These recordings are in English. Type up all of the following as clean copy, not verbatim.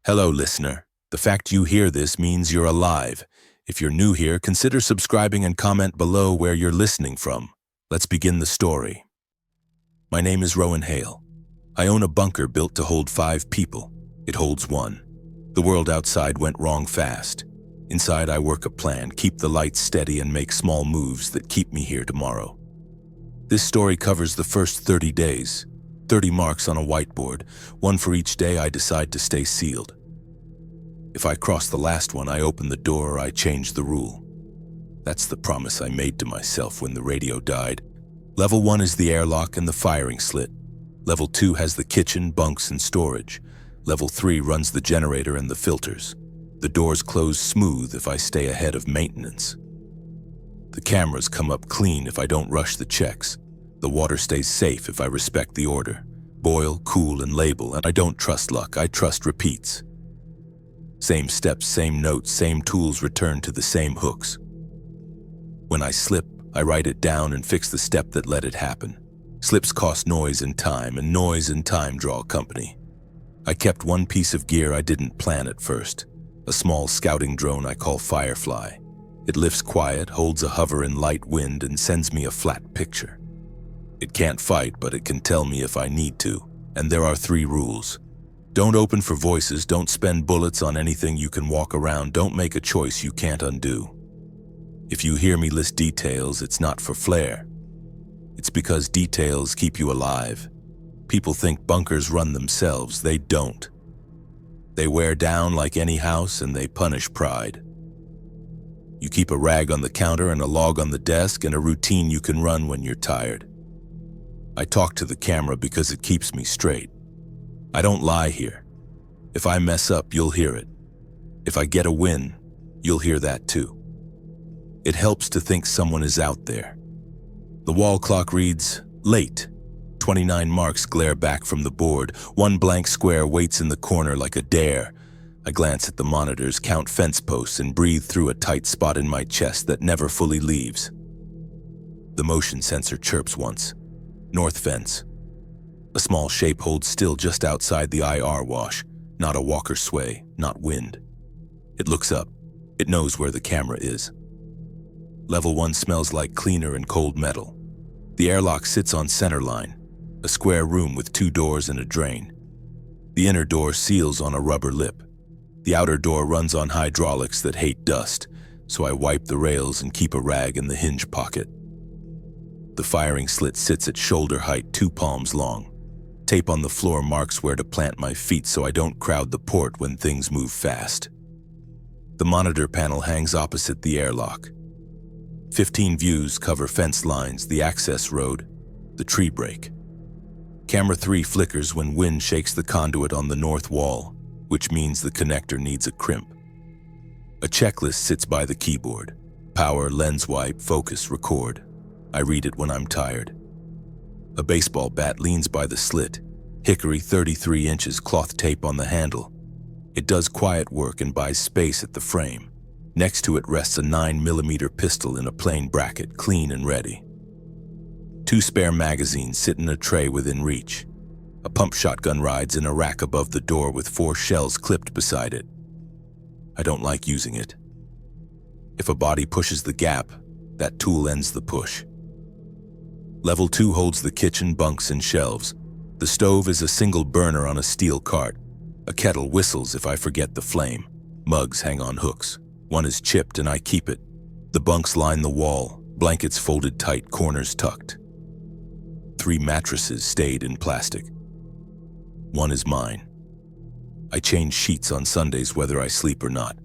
Hello, listener. The fact you hear this means you're alive. If you're new here, consider subscribing and comment below where you're listening from. Let's begin the story. My name is Rowan Hale. I own a bunker built to hold 5 people. It holds 1. The world outside went wrong fast. Inside, I work a plan, keep the lights steady, and make small moves that keep me here tomorrow. This story covers the first 30 days. 30 marks on a whiteboard, 1 for each day I decide to stay sealed. If I cross the last one, I open the door or I change the rule. That's the promise I made to myself when the radio died. Level 1 is the airlock and the firing slit. Level 2 has the kitchen, bunks, and storage. Level 3 runs the generator and the filters. The doors close smooth if I stay ahead of maintenance. The cameras come up clean if I don't rush the checks. The water stays safe if I respect the order. Boil, cool, and label, and I don't trust luck, I trust repeats. Same steps, same notes, same tools return to the same hooks. When I slip, I write it down and fix the step that let it happen. Slips cost noise and noise and time draw company. I kept one piece of gear I didn't plan at first. A small scouting drone I call Firefly. It lifts quiet, holds a hover in light wind, and sends me a flat picture. It can't fight, but it can tell me if I need to. And there are 3 rules. Don't open for voices, don't spend bullets on anything you can walk around, don't make a choice you can't undo. If you hear me list details, it's not for flair. It's because details keep you alive. People think bunkers run themselves, they don't. They wear down like any house and they punish pride. You keep a rag on the counter and a log on the desk and a routine you can run when you're tired. I talk to the camera because it keeps me straight. I don't lie here. If I mess up, you'll hear it. If I get a win, you'll hear that too. It helps to think someone is out there. The wall clock reads, late. 29 marks glare back from the board. 1 blank square waits in the corner like a dare. I glance at the monitors, count fence posts, and breathe through a tight spot in my chest that never fully leaves. The motion sensor chirps once. North fence. A small shape holds still just outside the IR wash. Not a walker sway, not wind. It looks up. It knows where the camera is. Level 1 smells like cleaner and cold metal. The airlock sits on center line. A square room with 2 doors and a drain. The inner door seals on a rubber lip. The outer door runs on hydraulics that hate dust, so I wipe the rails and keep a rag in the hinge pocket. The firing slit sits at shoulder height, 2 palms long. Tape on the floor marks where to plant my feet so I don't crowd the port when things move fast. The monitor panel hangs opposite the airlock. 15 views cover fence lines, the access road, the tree break. Camera 3 flickers when wind shakes the conduit on the north wall, which means the connector needs a crimp. A checklist sits by the keyboard. Power, lens wipe, focus, record. I read it when I'm tired. A baseball bat leans by the slit. Hickory 33 inches cloth tape on the handle. It does quiet work and buys space at the frame. Next to it rests a 9mm pistol in a plain bracket, clean and ready. 2 spare magazines sit in a tray within reach. A pump shotgun rides in a rack above the door with 4 shells clipped beside it. I don't like using it. If a body pushes the gap, that tool ends the push. Level 2 holds the kitchen, bunks, and shelves. The stove is a single burner on a steel cart. A kettle whistles if I forget the flame. Mugs hang on hooks. 1 is chipped and I keep it. The bunks line the wall, blankets folded tight, corners tucked. 3 mattresses stayed in plastic. 1 is mine. I change sheets on Sundays whether I sleep or not.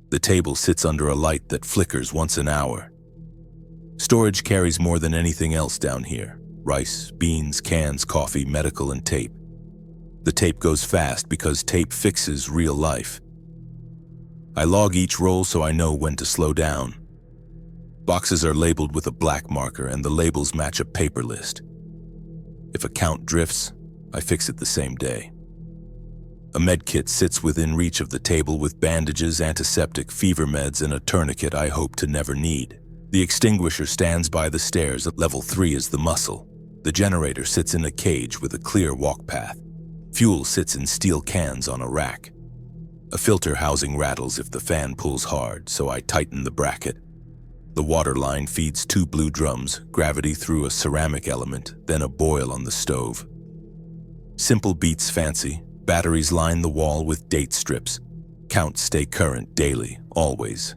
The table sits under a light that flickers once an hour. Storage carries more than anything else down here. Rice, beans, cans, coffee, medical, and tape. The tape goes fast because tape fixes real life. I log each roll so I know when to slow down. Boxes are labeled with a black marker and the labels match a paper list. If a count drifts, I fix it the same day. A med kit sits within reach of the table with bandages, antiseptic, fever meds, and a tourniquet I hope to never need. The extinguisher stands by the stairs. At level 3 is the muscle. The generator sits in a cage with a clear walk path. Fuel sits in steel cans on a rack. A filter housing rattles if the fan pulls hard, so I tighten the bracket. The water line feeds 2 blue drums, gravity through a ceramic element, then a boil on the stove. Simple beats fancy. Batteries line the wall with date strips. Counts stay current daily, always.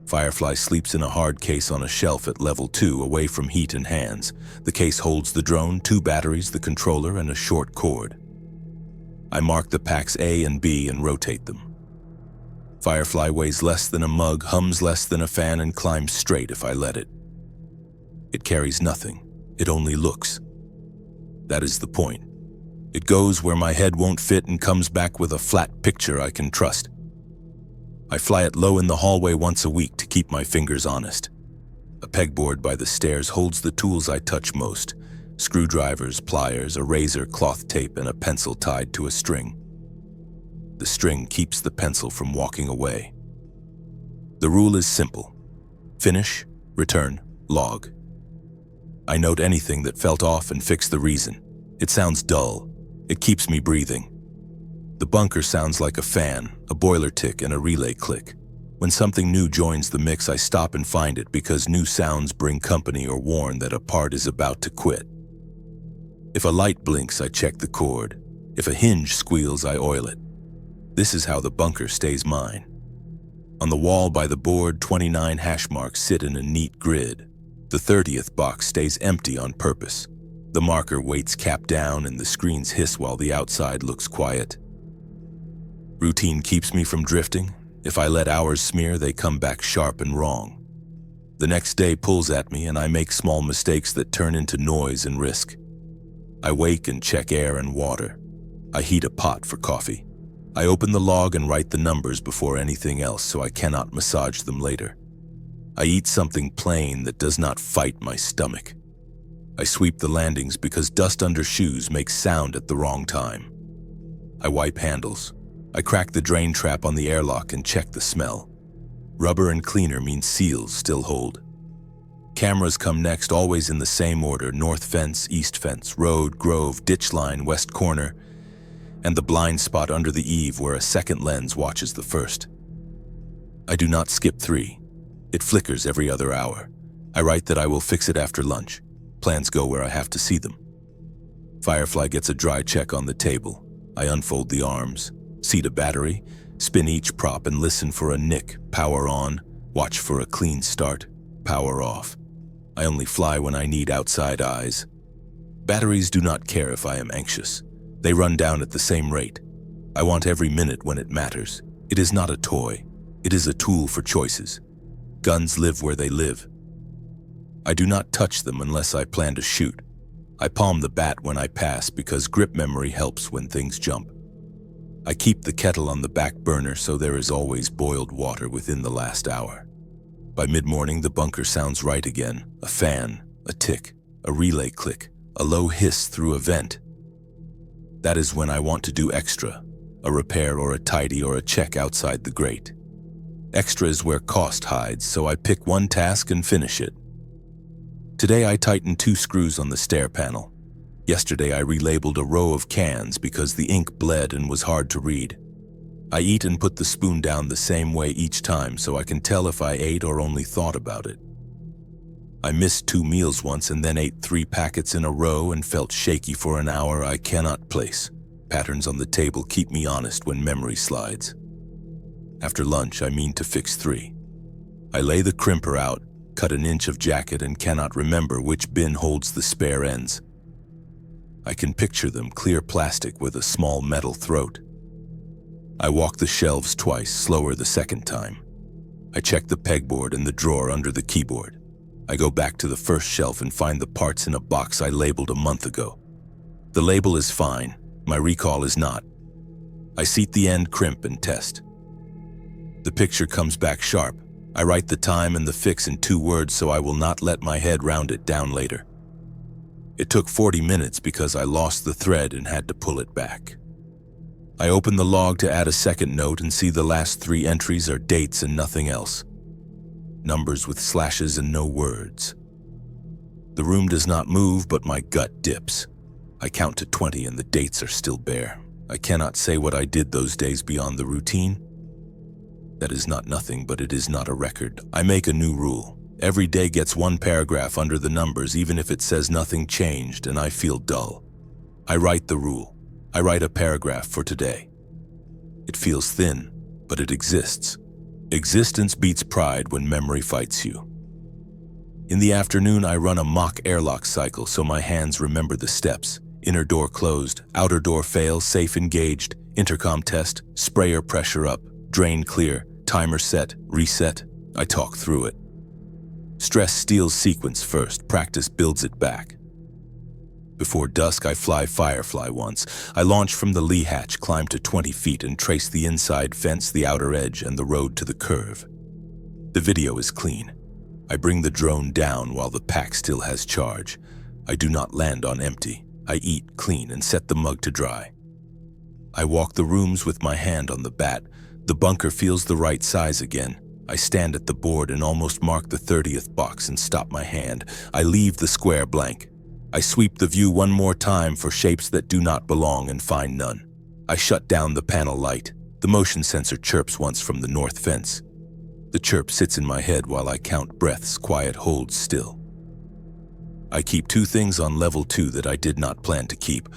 Firefly sleeps in a hard case on a shelf at level 2, away from heat and hands. The case holds the drone, 2 batteries, the controller, and a short cord. I mark the packs A and B and rotate them. Firefly weighs less than a mug, hums less than a fan, and climbs straight if I let it. It carries nothing. It only looks. That is the point. It goes where my head won't fit and comes back with a flat picture I can trust. I fly it low in the hallway once a week to keep my fingers honest. A pegboard by the stairs holds the tools I touch most: screwdrivers, pliers, a razor, cloth tape, and a pencil tied to a string. The string keeps the pencil from walking away. The rule is simple: finish, return, log. I note anything that felt off and fix the reason. It sounds dull. It keeps me breathing. The bunker sounds like a fan, a boiler tick, and a relay click. When something new joins the mix, I stop and find it, because new sounds bring company or warn that a part is about to quit. If a light blinks, I check the cord. If a hinge squeals, I oil it. This is how the bunker stays mine. On the wall by the board, 29 hash marks sit in a neat grid. The 30th box stays empty on purpose. The marker waits cap down and the screens hiss while the outside looks quiet. Routine keeps me from drifting. If I let hours smear, they come back sharp and wrong. The next day pulls at me and I make small mistakes that turn into noise and risk. I wake and check air and water. I heat a pot for coffee. I open the log and write the numbers before anything else, so I cannot massage them later. I eat something plain that does not fight my stomach. I sweep the landings because dust under shoes makes sound at the wrong time. I wipe handles. I crack the drain trap on the airlock and check the smell. Rubber and cleaner means seals still hold. Cameras come next, always in the same order: north fence, east fence, road, grove, ditch line, west corner, and the blind spot under the eave where a second lens watches the first. I do not skip 3. It flickers every other hour. I write that I will fix it after lunch. Plans go where I have to see them. Firefly gets a dry check on the table. I unfold the arms, seat a battery, spin each prop and listen for a nick. Power on, watch for a clean start, power off. I only fly when I need outside eyes. Batteries do not care if I am anxious. They run down at the same rate. I want every minute when it matters. It is not a toy. It is a tool for choices. Guns live where they live. I do not touch them unless I plan to shoot. I palm the bat when I pass because grip memory helps when things jump. I keep the kettle on the back burner so there is always boiled water within the last hour. By mid-morning, the bunker sounds right again. A fan, a tick, a relay click, a low hiss through a vent. That is when I want to do extra, a repair or a tidy or a check outside the grate. Extra is where cost hides, so I pick one task and finish it. Today I tightened 2 screws on the stair panel. Yesterday I relabeled a row of cans because the ink bled and was hard to read. I eat and put the spoon down the same way each time so I can tell if I ate or only thought about it. I missed 2 meals once and then ate 3 packets in a row and felt shaky for an hour I cannot place. Patterns on the table keep me honest when memory slides. After lunch, I mean to fix 3. I lay the crimper out, cut an inch of jacket and cannot remember which bin holds the spare ends. I can picture them: clear plastic with a small metal throat. I walk the shelves twice, slower the second time. I check the pegboard and the drawer under the keyboard. I go back to the first shelf and find the parts in a box I labeled a month ago. The label is fine, my recall is not. I seat the end, crimp, and test. The picture comes back sharp. I write the time and the fix in 2 words so I will not let my head round it down later. It took 40 minutes because I lost the thread and had to pull it back. I open the log to add a second note and see the last 3 entries are dates and nothing else. Numbers with slashes and no words. The room does not move, but my gut dips. I count to 20 and the dates are still bare. I cannot say what I did those days beyond the routine. That is not nothing, but it is not a record. I make a new rule. Every day gets one paragraph under the numbers, even if it says nothing changed and I feel dull. I write the rule. I write a paragraph for today. It feels thin, but it exists. Existence beats pride when memory fights you. In the afternoon, I run a mock airlock cycle so my hands remember the steps. Inner door closed, outer door fail, safe engaged, intercom test, sprayer pressure up, drain clear, timer set, reset. I talk through it. Stress steals sequence first, practice builds it back. Before dusk, I fly Firefly once. I launch from the lee hatch, climb to 20 feet and trace the inside fence, the outer edge, and the road to the curve. The video is clean. I bring the drone down while the pack still has charge. I do not land on empty. I eat, clean, and set the mug to dry. I walk the rooms with my hand on the bat. The bunker feels the right size again. I stand at the board and almost mark the 30th box and stop my hand. I leave the square blank. I sweep the view one more time for shapes that do not belong and find none. I shut down the panel light. The motion sensor chirps once from the north fence. The chirp sits in my head while I count breaths, quiet holds still. I keep two things on level 2 that I did not plan to keep.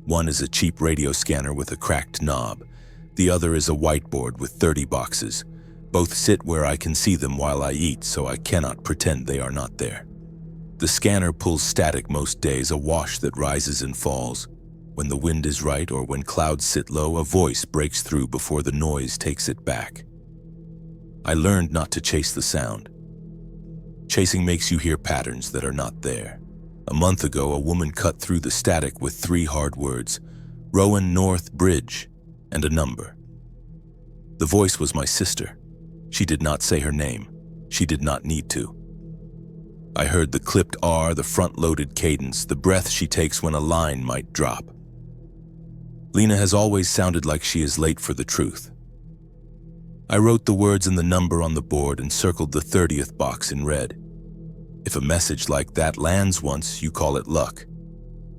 One is a cheap radio scanner with a cracked knob. The other is a whiteboard with 30 boxes. Both sit where I can see them while I eat, so I cannot pretend they are not there. The scanner pulls static most days, a wash that rises and falls. When the wind is right or when clouds sit low, a voice breaks through before the noise takes it back. I learned not to chase the sound. Chasing makes you hear patterns that are not there. A month ago, a woman cut through the static with 3 hard words: Rowan North Bridge, and a number. The voice was my sister. She did not say her name. She did not need to. I heard the clipped R, the front-loaded cadence, the breath she takes when a line might drop. Lena has always sounded like she is late for the truth. I wrote the words and the number on the board and circled the 30th box in red. If a message like that lands once, you call it luck.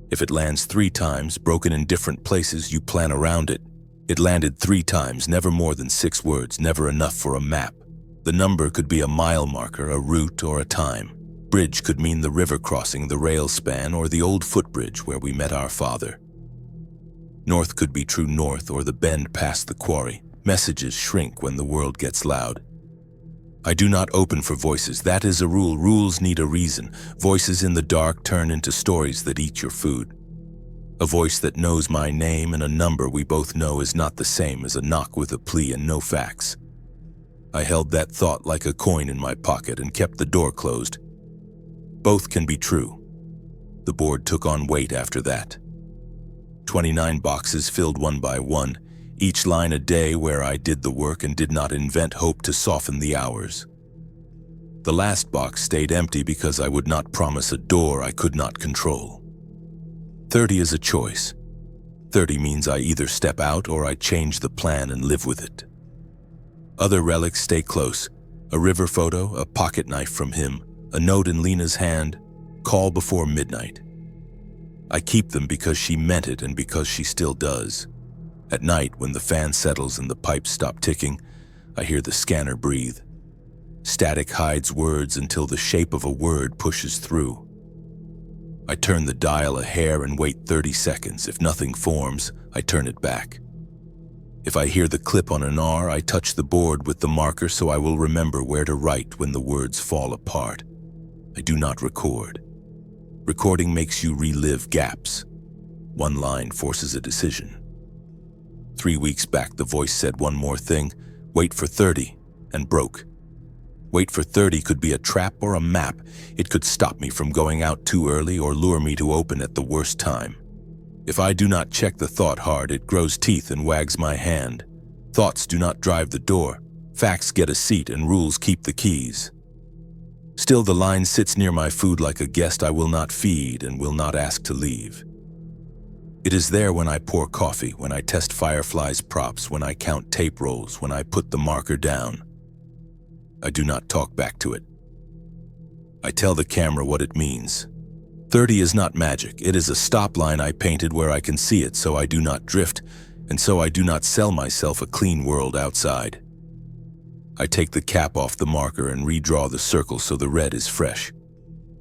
If it lands 3 times, broken in different places, you plan around it. It landed 3 times, never more than 6 words, never enough for a map. The number could be a mile marker, a route, or a time. Bridge could mean the river crossing, the rail span, or the old footbridge where we met our father. North could be true north or the bend past the quarry. Messages shrink when the world gets loud. I do not open for voices. That is a rule. Rules need a reason. Voices in the dark turn into stories that eat your food. A voice that knows my name and a number we both know is not the same as a knock with a plea and no facts. I held that thought like a coin in my pocket and kept the door closed. Both can be true. The board took on weight after that. 29 boxes filled one by one, each line a day where I did the work and did not invent hope to soften the hours. The last box stayed empty because I would not promise a door I could not control. 30 is a choice. 30 means I either step out or I change the plan and live with it. Other relics stay close. A river photo, a pocket knife from him, a note in Lena's hand, call before midnight. I keep them because she meant it and because she still does. At night, when the fan settles and the pipes stop ticking, I hear the scanner breathe. Static hides words until the shape of a word pushes through. I turn the dial a hair and wait 30 seconds. If nothing forms, I turn it back. If I hear the clip on an R, I touch the board with the marker so I will remember where to write when the words fall apart. I do not record. Recording makes you relive gaps. One line forces a decision. 3 weeks back, the voice said one more thing, wait for 30, and broke. Wait for 30 could be a trap or a map. It could stop me from going out too early or lure me to open at the worst time. If I do not check the thought hard, it grows teeth and wags my hand. Thoughts do not drive the door. Facts get a seat and rules keep the keys. Still, the line sits near my food like a guest I will not feed and will not ask to leave. It is there when I pour coffee, when I test Firefly's props, when I count tape rolls, when I put the marker down. I do not talk back to it. I tell the camera what it means. 30 is not magic. It is a stop line I painted where I can see it so I do not drift, and so I do not sell myself a clean world outside. I take the cap off the marker and redraw the circle so the red is fresh.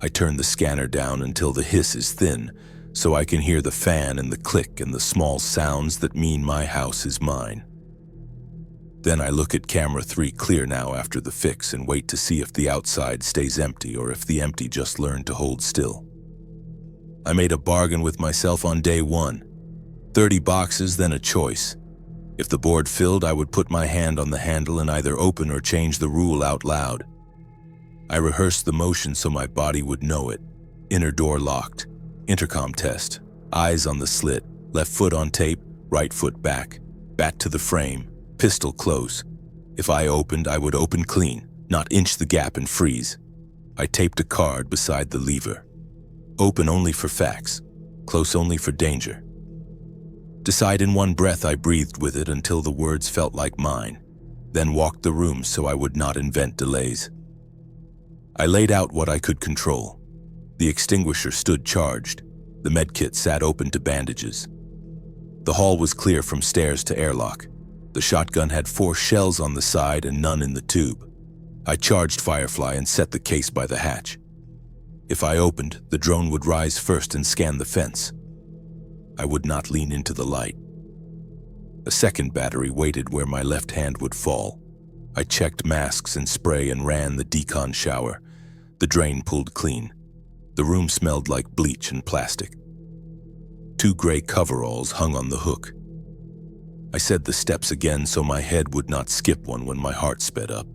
I turn the scanner down until the hiss is thin, so I can hear the fan and the click and the small sounds that mean my house is mine. Then I look at camera 3 clear now after the fix and wait to see if the outside stays empty or if the empty just learned to hold still. I made a bargain with myself on day 1. 30 boxes, then a choice. If the board filled, I would put my hand on the handle and either open or change the rule out loud. I rehearsed the motion so my body would know it. Inner door locked. Intercom test. Eyes on the slit. Left foot on tape. Right foot back. Bat to the frame. Pistol close. If I opened, I would open clean, not inch the gap and freeze. I taped a card beside the lever. Open only for facts. Close only for danger. Decide in one breath, I breathed with it until the words felt like mine. Then walked the room so I would not invent delays. I laid out what I could control. The extinguisher stood charged. The medkit sat open to bandages. The hall was clear from stairs to airlock. The shotgun had 4 shells on the side and none in the tube. I charged Firefly and set the case by the hatch. If I opened, the drone would rise first and scan the fence. I would not lean into the light. A second battery waited where my left hand would fall. I checked masks and spray and ran the Decon shower. The drain pulled clean. The room smelled like bleach and plastic. 2 gray coveralls hung on the hook. I said the steps again so my head would not skip one when my heart sped up.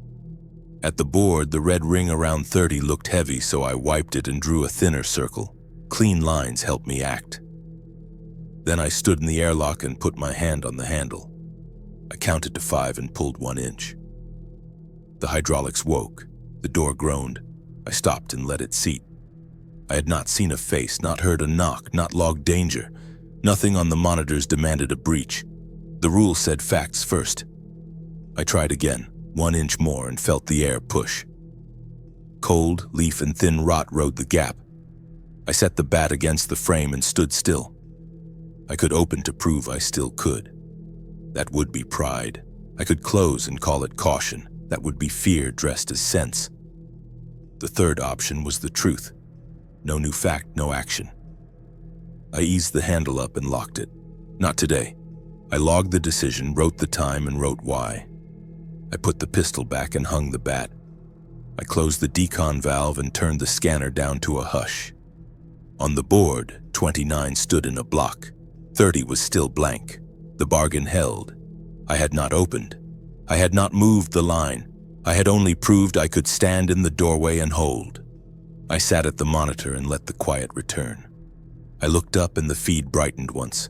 At the board, the red ring around 30 looked heavy, so I wiped it and drew a thinner circle. Clean lines helped me act. Then I stood in the airlock and put my hand on the handle. I counted to 5 and pulled 1 inch. The hydraulics woke. The door groaned. I stopped and let it seat. I had not seen a face, not heard a knock, not logged danger. Nothing on the monitors demanded a breach. The rule said facts first. I tried again, 1 inch more, and felt the air push. Cold, leaf, and thin rot rode the gap. I set the bat against the frame and stood still. I could open to prove I still could. That would be pride. I could close and call it caution. That would be fear dressed as sense. The third option was the truth. No new fact, no action. I eased the handle up and locked it. Not today. I logged the decision, wrote the time, and wrote why. I put the pistol back and hung the bat. I closed the decon valve and turned the scanner down to a hush. On the board, 29 stood in a block. 30 was still blank. The bargain held. I had not opened. I had not moved the line. I had only proved I could stand in the doorway and hold. I sat at the monitor and let the quiet return. I looked up and the feed brightened once.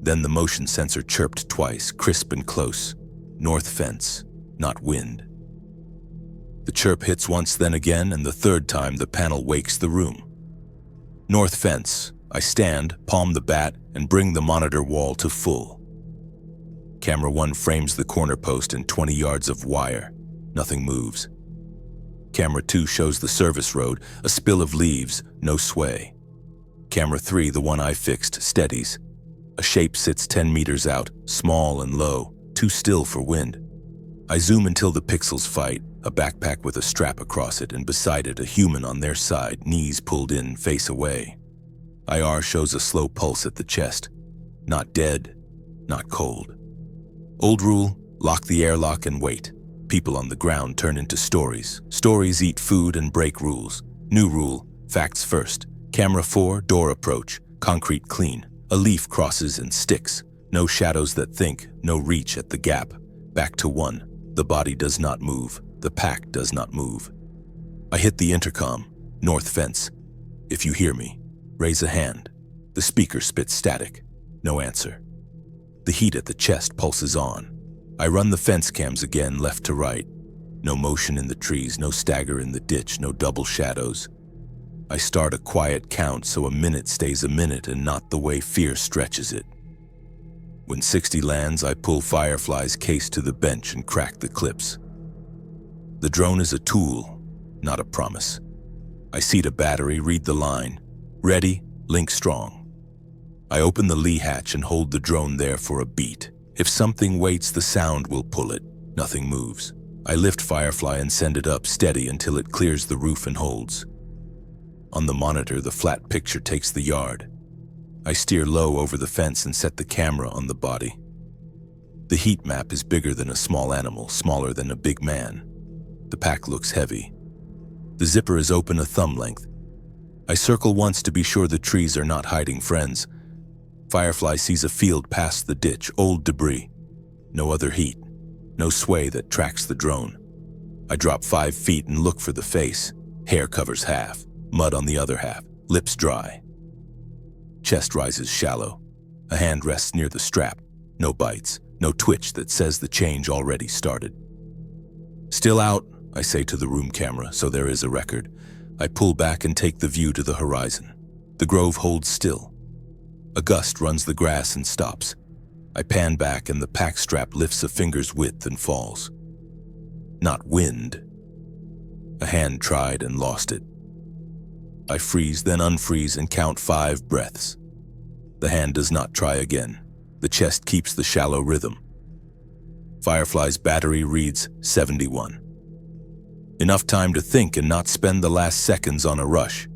Then the motion sensor chirped twice, crisp and close. North fence, not wind. The chirp hits once, then again, and the third time the panel wakes the room. North fence. I stand, palm the bat, and bring the monitor wall to full. Camera 1 frames the corner post and 20 yards of wire. Nothing moves. Camera 2 shows the service road, a spill of leaves, no sway. Camera 3, the one I fixed, steadies. A shape sits 10 meters out, small and low, too still for wind. I zoom until the pixels fight, a backpack with a strap across it, and beside it a human on their side, knees pulled in, face away. IR shows a slow pulse at the chest. Not dead, not cold. Old rule, lock the airlock and wait. People on the ground turn into stories. Stories eat food and break rules. New rule, facts first. Camera 4, door approach, concrete clean. A leaf crosses and sticks. No shadows that think, no reach at the gap. Back to 1. The body does not move. The pack does not move. I hit the intercom. North fence. If you hear me, raise a hand. The speaker spits static. No answer. The heat at the chest pulses on. I run the fence cams again, left to right. No motion in the trees, no stagger in the ditch, no double shadows. I start a quiet count so a minute stays a minute and not the way fear stretches it. When 60 lands, I pull Firefly's case to the bench and crack the clips. The drone is a tool, not a promise. I seat a battery, read the line. Ready, link strong. I open the lee hatch and hold the drone there for a beat. If something waits, the sound will pull it. Nothing moves. I lift Firefly and send it up steady until it clears the roof and holds. On the monitor, the flat picture takes the yard. I steer low over the fence and set the camera on the body. The heat map is bigger than a small animal, smaller than a big man. The pack looks heavy. The zipper is open a thumb length. I circle once to be sure the trees are not hiding friends. Firefly sees a field past the ditch, old debris. No other heat, no sway that tracks the drone. I drop 5 feet and look for the face. Hair covers half, mud on the other half, lips dry. Chest rises shallow. A hand rests near the strap. No bites, no twitch that says the change already started. Still out, I say to the room camera, so there is a record. I pull back and take the view to the horizon. The grove holds still. A gust runs the grass and stops. I pan back and the pack strap lifts a finger's width and falls. Not wind. A hand tried and lost it. I freeze, then unfreeze and count 5 breaths. The hand does not try again. The chest keeps the shallow rhythm. Firefly's battery reads 71. Enough time to think and not spend the last seconds on a rush.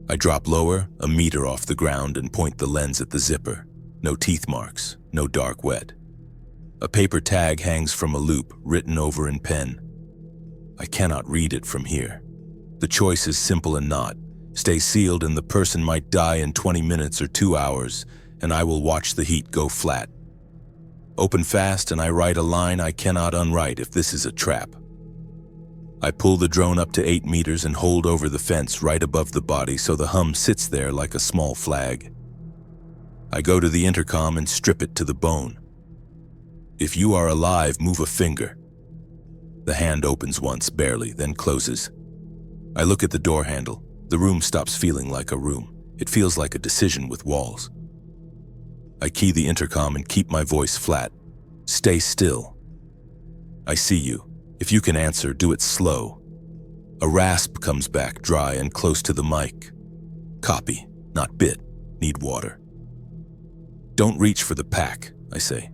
I drop lower, a meter off the ground, and point the lens at the zipper. No teeth marks, no dark wet. A paper tag hangs from a loop, written over in pen. I cannot read it from here. The choice is simple and not. Stay sealed and the person might die in 20 minutes or 2 hours, and I will watch the heat go flat. Open fast and I write a line I cannot unwrite if this is a trap. I pull the drone up to 8 meters and hold over the fence right above the body so the hum sits there like a small flag. I go to the intercom and strip it to the bone. If you are alive, move a finger. The hand opens once, barely, then closes. I look at the door handle. The room stops feeling like a room. It feels like a decision with walls. I key the intercom and keep my voice flat. Stay still. I see you. If you can answer, do it slow. A rasp comes back, dry and close to the mic. Copy, not bit. Need water. Don't reach for the pack, I say.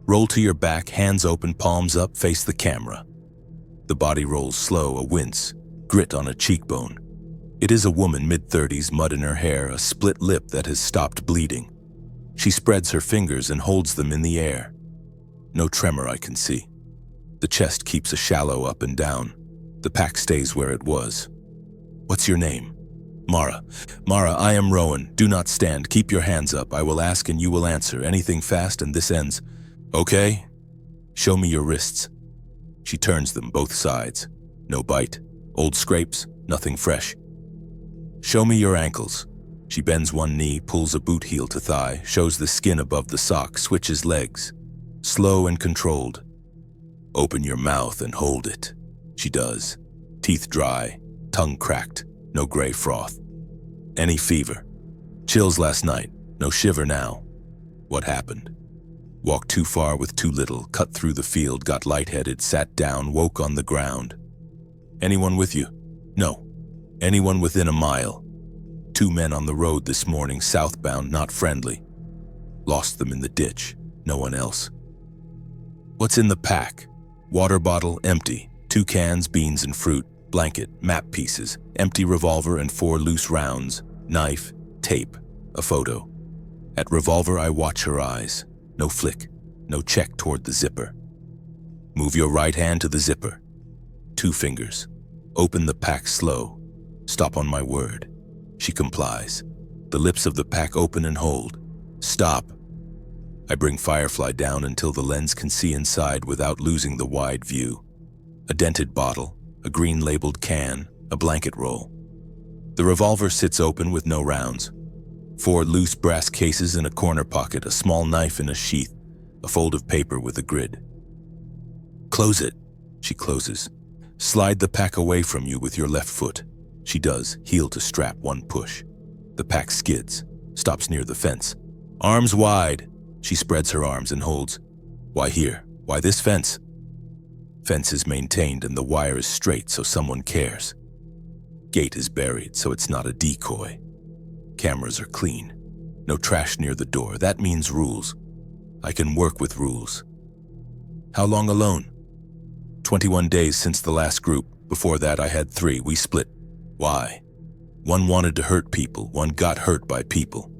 Roll to your back, hands open, palms up, face the camera. The body rolls slow, a wince, grit on a cheekbone. It is a woman, mid-30s, mud in her hair, a split lip that has stopped bleeding. She spreads her fingers and holds them in the air. No tremor I can see. The chest keeps a shallow up and down. The pack stays where it was. What's your name? Mara. Mara, I am Rowan. Do not stand. Keep your hands up. I will ask and you will answer. Anything fast and this ends. Okay? Show me your wrists. She turns them both sides. No bite. Old scrapes. Nothing fresh. Show me your ankles. She bends one knee, pulls a boot heel to thigh, shows the skin above the sock, switches legs. Slow and controlled. Open your mouth and hold it. She does. Teeth dry, tongue cracked, no gray froth. Any fever? Chills last night, no shiver now. What happened? Walked too far with too little, cut through the field, got lightheaded, sat down, woke on the ground. Anyone with you? No. Anyone within a mile? 2 men on the road this morning, southbound, not friendly. Lost them in the ditch. No one else. What's in the pack? Water bottle, empty. 2 cans, beans and fruit. Blanket, map pieces. Empty revolver and 4 loose rounds. Knife, tape, a photo. At revolver, I watch her eyes. No flick. No check toward the zipper. Move your right hand to the zipper. 2 fingers. Open the pack slow. Stop on my word. She complies. The lips of the pack open and hold. Stop. I bring Firefly down until the lens can see inside without losing the wide view. A dented bottle, a green labeled can, a blanket roll. The revolver sits open with no rounds. 4 loose brass cases in a corner pocket, a small knife in a sheath, a fold of paper with a grid. Close it. She closes. Slide the pack away from you with your left foot. She does, heel to strap, 1 push. The pack skids, stops near the fence. Arms wide. She spreads her arms and holds. Why here? Why this fence? Fence is maintained and the wire is straight so someone cares. Gate is buried so it's not a decoy. Cameras are clean. No trash near the door. That means rules. I can work with rules. How long alone? 21 days since the last group. Before that, I had 3. We split. Why? One wanted to hurt people. One got hurt by people.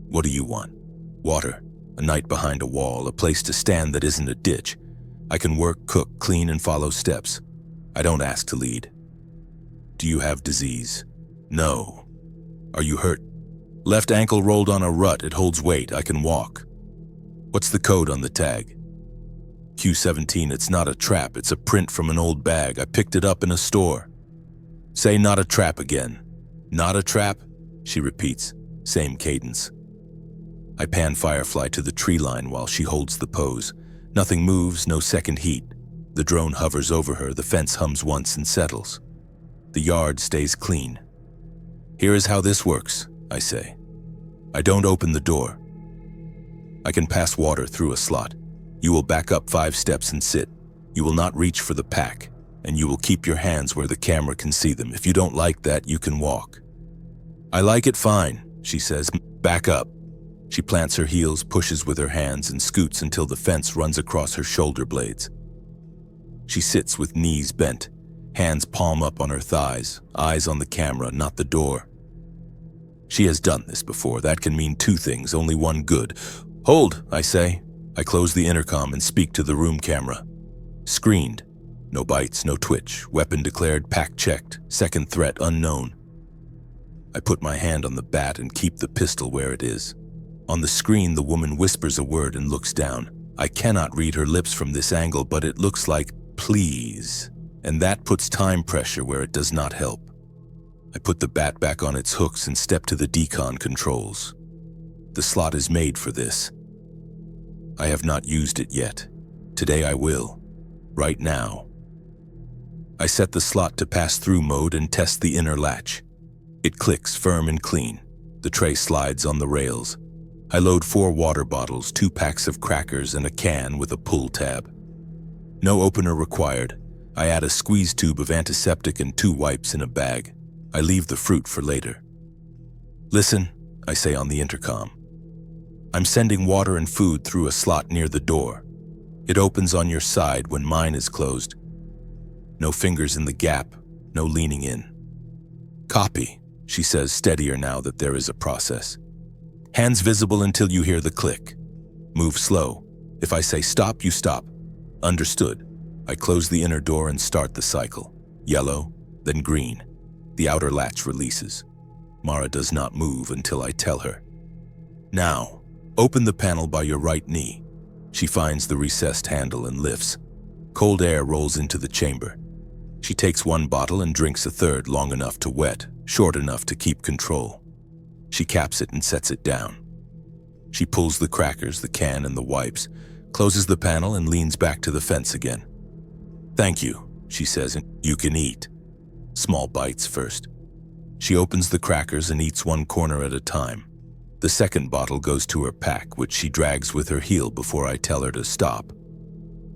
What do you want? Water. A night behind a wall. A place to stand that isn't a ditch. I can work, cook, clean, and follow steps. I don't ask to lead. Do you have disease? No. Are you hurt? Left ankle rolled on a rut. It holds weight. I can walk. What's the code on the tag? Q17. It's not a trap. It's a print from an old bag. I picked it up in a store. Say not a trap again. Not a trap? She repeats. Same cadence. I pan Firefly to the tree line while she holds the pose. Nothing moves, no second heat. The drone hovers over her. The fence hums once and settles. The yard stays clean. Here is how this works, I say. I don't open the door. I can pass water through a slot. You will back up 5 steps and sit. You will not reach for the pack, and you will keep your hands where the camera can see them. If you don't like that, you can walk. I like it fine, she says. Back up. She plants her heels, pushes with her hands, and scoots until the fence runs across her shoulder blades. She sits with knees bent, hands palm up on her thighs, eyes on the camera, not the door. She has done this before. That can mean 2 things, only one good. Hold, I say. I close the intercom and speak to the room camera. Screened. No bites, no twitch. Weapon declared, pack checked. Second threat unknown. I put my hand on the bat and keep the pistol where it is. On the screen, the woman whispers a word and looks down. I cannot read her lips from this angle, but it looks like please. And that puts time pressure where it does not help. I put the bat back on its hooks and step to the Decon controls. The slot is made for this. I have not used it yet. Today I will. Right now. I set the slot to pass-through mode and test the inner latch. It clicks firm and clean. The tray slides on the rails. I load 4 water bottles, 2 packs of crackers, and a can with a pull tab. No opener required. I add a squeeze tube of antiseptic and 2 wipes in a bag. I leave the fruit for later. Listen, I say on the intercom. I'm sending water and food through a slot near the door. It opens on your side when mine is closed. No fingers in the gap, no leaning in. Copy, she says, steadier now that there is a process. Hands visible until you hear the click. Move slow. If I say stop, you stop. Understood. I close the inner door and start the cycle. Yellow, then green. The outer latch releases. Mara does not move until I tell her. Now, open the panel by your right knee. She finds the recessed handle and lifts. Cold air rolls into the chamber. She takes 1 bottle and drinks a third, long enough to wet, short enough to keep control. She caps it and sets it down. She pulls the crackers, the can, and the wipes, closes the panel and leans back to the fence again. Thank you, she says, and you can eat. Small bites first. She opens the crackers and eats 1 corner at a time. The second bottle goes to her pack, which she drags with her heel before I tell her to stop.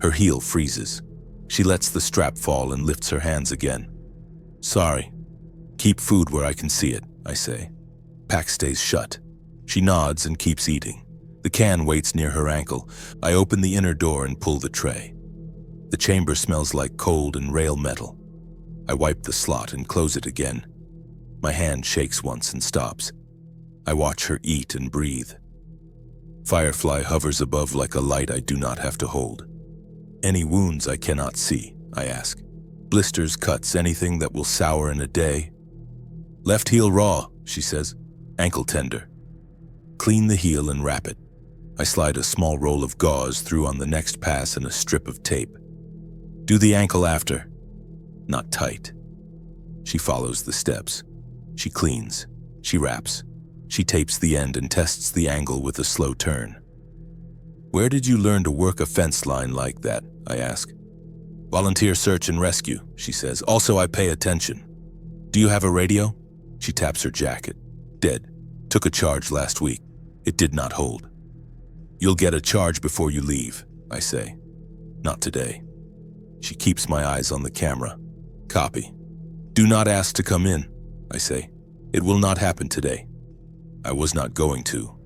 Her heel freezes. She lets the strap fall and lifts her hands again. Sorry. Keep food where I can see it, I say. Pack stays shut. She nods and keeps eating. The can waits near her ankle. I open the inner door and pull the tray. The chamber smells like cold and rail metal. I wipe the slot and close it again. My hand shakes once and stops. I watch her eat and breathe. Firefly hovers above like a light I do not have to hold. Any wounds I cannot see, I ask. Blisters, cuts, anything that will sour in a day? Left heel raw, she says. Ankle tender. Clean the heel and wrap it. I slide a small roll of gauze through on the next pass and a strip of tape. Do the ankle after. Not tight. She follows the steps. She cleans. She wraps. She tapes the end and tests the angle with a slow turn. Where did you learn to work a fence line like that? I ask. Volunteer search and rescue, she says. Also, I pay attention. Do you have a radio? She taps her jacket. Dead. Took a charge last week. It did not hold. You'll get a charge before you leave, I say. Not today. She keeps my eyes on the camera. Copy. Do not ask to come in, I say. It will not happen today. I was not going to.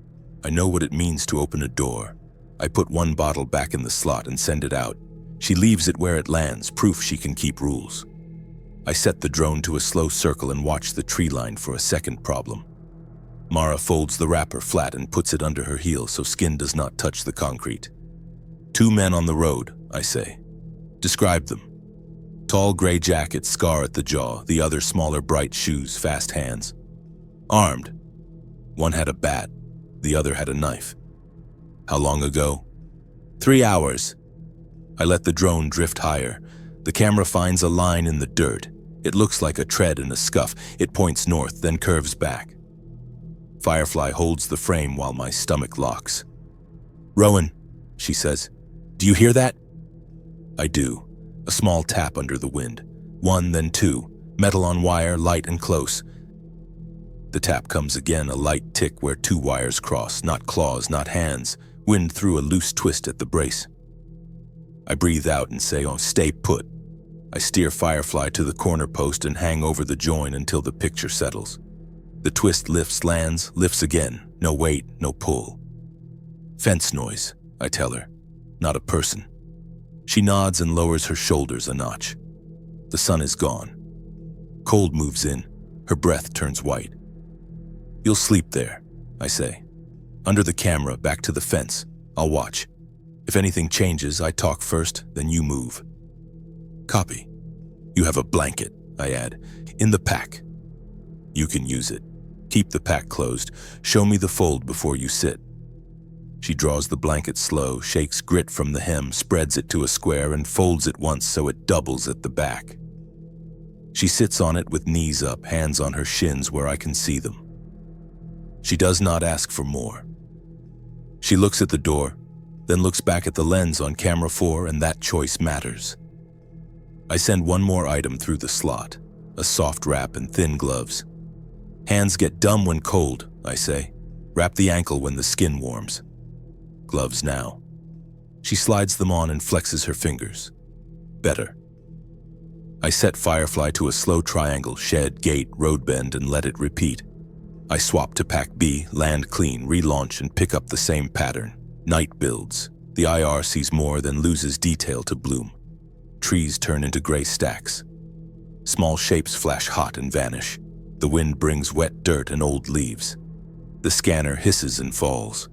I know what it means to open a door. I put one bottle back in the slot and send it out. She leaves it where it lands, proof she can keep rules. I set the drone to a slow circle and watch the tree line for a second problem. Mara folds the wrapper flat and puts it under her heel so skin does not touch the concrete. 2 men on the road, I say. Describe them. Tall gray jacket, scar at the jaw, the other smaller bright shoes, fast hands. Armed. One had a bat, the other had a knife. How long ago? 3 hours. I let the drone drift higher. The camera finds a line in the dirt. It looks like a tread and a scuff. It points north, then curves back. Firefly holds the frame while my stomach locks. Rowan, she says, do you hear that? I do. A small tap under the wind. 1, then 2. Metal on wire, light and close. The tap comes again, a light tick where 2 wires cross, not claws, not hands. Wind through a loose twist at the brace. I breathe out and say, oh, stay put. I steer Firefly to the corner post and hang over the join until the picture settles. The twist lifts, lands, lifts again. No weight, no pull. Fence noise, I tell her. Not a person. She nods and lowers her shoulders a notch. The sun is gone. Cold moves in. Her breath turns white. You'll sleep there, I say. Under the camera, back to the fence. I'll watch. If anything changes, I talk first, then you move. Copy. You have a blanket, I add, in the pack. You can use it. Keep the pack closed. Show me the fold before you sit. She draws the blanket slow, shakes grit from the hem, spreads it to a square, and folds it once so it doubles at the back. She sits on it with knees up, hands on her shins where I can see them. She does not ask for more. She looks at the door, then looks back at the lens on camera 4, and that choice matters. I send one more item through the slot, a soft wrap and thin gloves. Hands get dumb when cold, I say. Wrap the ankle when the skin warms. Gloves now. She slides them on and flexes her fingers. Better. I set Firefly to a slow triangle, shed, gate, road bend, and let it repeat. I swap to pack B, land clean, relaunch, and pick up the same pattern. Night builds. The IR sees more than loses detail to bloom. Trees turn into gray stacks. Small shapes flash hot and vanish. The wind brings wet dirt and old leaves. The scanner hisses and falls.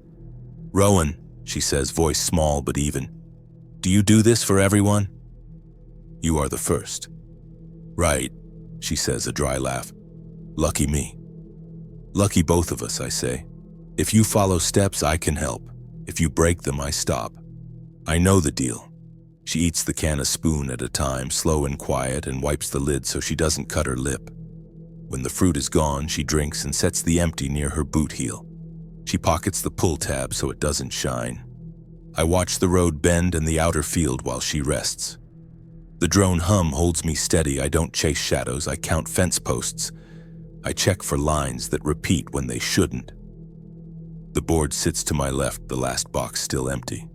Rowan, she says, voice small but even. Do you do this for everyone? You are the first. Right, she says, a dry laugh. Lucky me. Lucky both of us, I say. If you follow steps, I can help. If you break them, I stop. I know the deal. She eats the can a spoon at a time, slow and quiet, and wipes the lid so she doesn't cut her lip. When the fruit is gone, she drinks and sets the empty near her boot heel. She pockets the pull tab so it doesn't shine. I watch the road bend and the outer field while she rests. The drone hum holds me steady. I don't chase shadows. I count fence posts. I check for lines that repeat when they shouldn't. The board sits to my left, the last box still empty.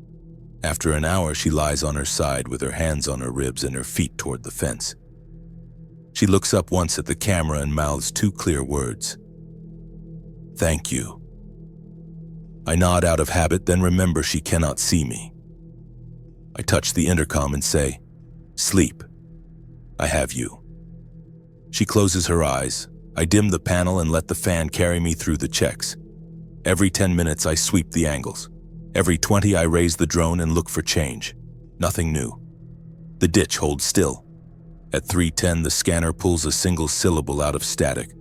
After an hour, she lies on her side with her hands on her ribs and her feet toward the fence. She looks up once at the camera and mouths 2 clear words. Thank you. I nod out of habit, then remember she cannot see me. I touch the intercom and say, sleep. I have you. She closes her eyes. I dim the panel and let the fan carry me through the checks. Every 10 minutes I sweep the angles. Every 20 I raise the drone and look for change. Nothing new. The ditch holds still. At 3:10 the scanner pulls a single syllable out of static.